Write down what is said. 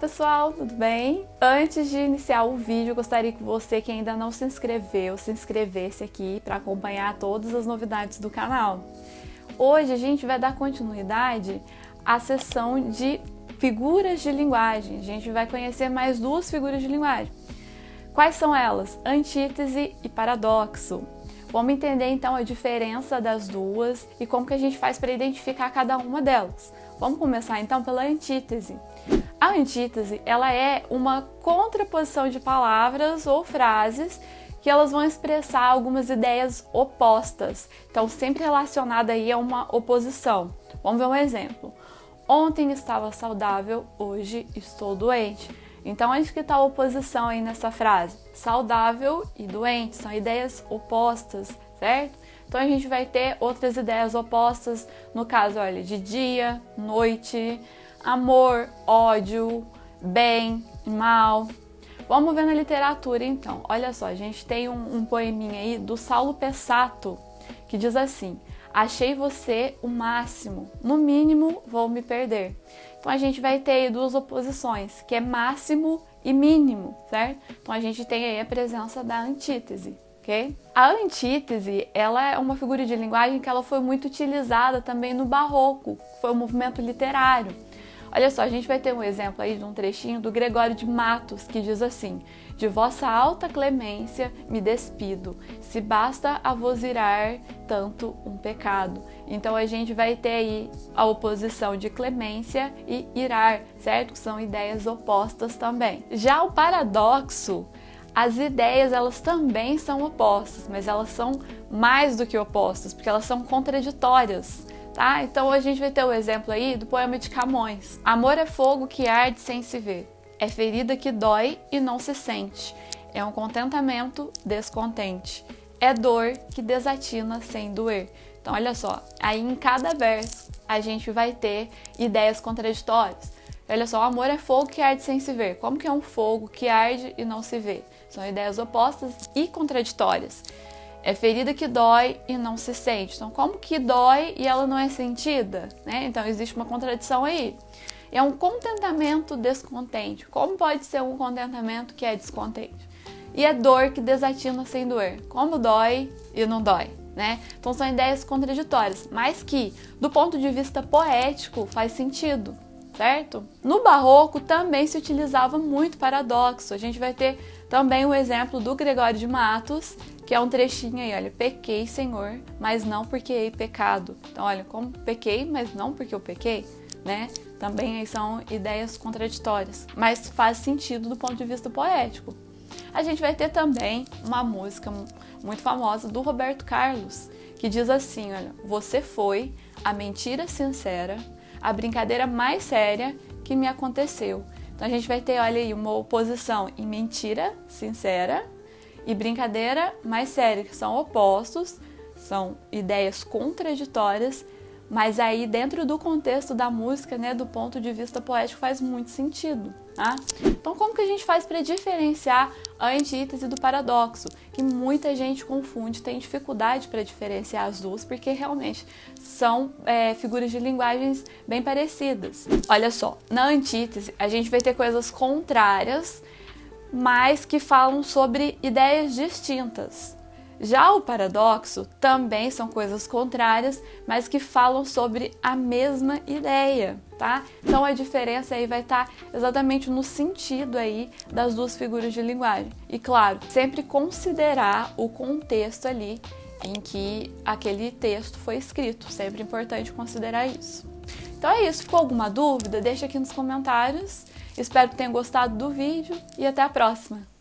pessoal, tudo bem? Antes de iniciar o vídeo, eu gostaria que você que ainda não se inscreveu, se inscrevesse aqui para acompanhar todas as novidades do canal. Hoje a gente vai dar continuidade à sessão de figuras de linguagem. A gente vai conhecer mais duas figuras de linguagem. Quais são elas? Antítese e paradoxo. Vamos entender então a diferença das duas e como que a gente faz para identificar cada uma delas. Vamos começar então pela antítese. A antítese, ela é uma contraposição de palavras ou frases que elas vão expressar algumas ideias opostas. Então, sempre relacionada aí a uma oposição. Vamos ver um exemplo. Ontem estava saudável, hoje estou doente. Então, onde que está a oposição aí nessa frase? Saudável e doente, são ideias opostas, certo? Então, a gente vai ter outras ideias opostas, no caso, olha, de dia, noite, amor, ódio, bem, mal. Vamos ver na literatura, então. Olha só, a gente tem um poeminha aí do Saulo Pessato, que diz assim: achei você o máximo, no mínimo vou me perder. Então a gente vai ter aí duas oposições, que é máximo e mínimo, certo? Então a gente tem aí a presença da antítese, ok? A antítese, ela é uma figura de linguagem que ela foi muito utilizada também no Barroco, que foi um movimento literário. Olha só, a gente vai ter um exemplo aí de um trechinho do Gregório de Matos, que diz assim: de vossa alta clemência me despido, se basta a vos irar tanto um pecado. Então a gente vai ter aí a oposição de clemência e irar, certo? Que são ideias opostas também. Já o paradoxo, as ideias elas também são opostas, mas elas são mais do que opostas, porque elas são contraditórias. Tá? Então a gente vai ter o exemplo aí do poema de Camões. Amor é fogo que arde sem se ver, é ferida que dói e não se sente, é um contentamento descontente, é dor que desatina sem doer. Então olha só, aí em cada verso a gente vai ter ideias contraditórias. Olha só, o amor é fogo que arde sem se ver. Como que é um fogo que arde e não se vê? São ideias opostas e contraditórias. É ferida que dói e não se sente. Então, como que dói e ela não é sentida? Né? Então, existe uma contradição aí. É um contentamento descontente. Como pode ser um contentamento que é descontente? E é dor que desatina sem doer. Como dói e não dói? Né? Então, são ideias contraditórias, mas que, do ponto de vista poético, faz sentido. Certo? No Barroco também se utilizava muito paradoxo. A gente vai ter também o exemplo do Gregório de Matos, que é um trechinho aí, olha, pequei, Senhor, mas não porque hei pecado. Então, olha, como pequei, mas não porque eu pequei, né? Também aí são ideias contraditórias, mas faz sentido do ponto de vista poético. A gente vai ter também uma música muito famosa do Roberto Carlos, que diz assim, olha, você foi a mentira sincera, a brincadeira mais séria que me aconteceu. Então a gente vai ter, olha aí, uma oposição em mentira sincera e brincadeira mais séria, que são opostos, são ideias contraditórias, mas aí dentro do contexto da música, né, do ponto de vista poético, faz muito sentido, tá? Então como que a gente faz para diferenciar a antítese do paradoxo? Que muita gente confunde, tem dificuldade para diferenciar as duas, porque realmente são figuras de linguagens bem parecidas. Olha só, na antítese a gente vai ter coisas contrárias, mas que falam sobre ideias distintas. Já o paradoxo também são coisas contrárias, mas que falam sobre a mesma ideia, tá? Então a diferença aí vai estar exatamente no sentido aí das duas figuras de linguagem. E claro, sempre considerar o contexto ali em que aquele texto foi escrito. Sempre importante considerar isso. Então é isso. Ficou alguma dúvida? Deixa aqui nos comentários. Espero que tenham gostado do vídeo e até a próxima!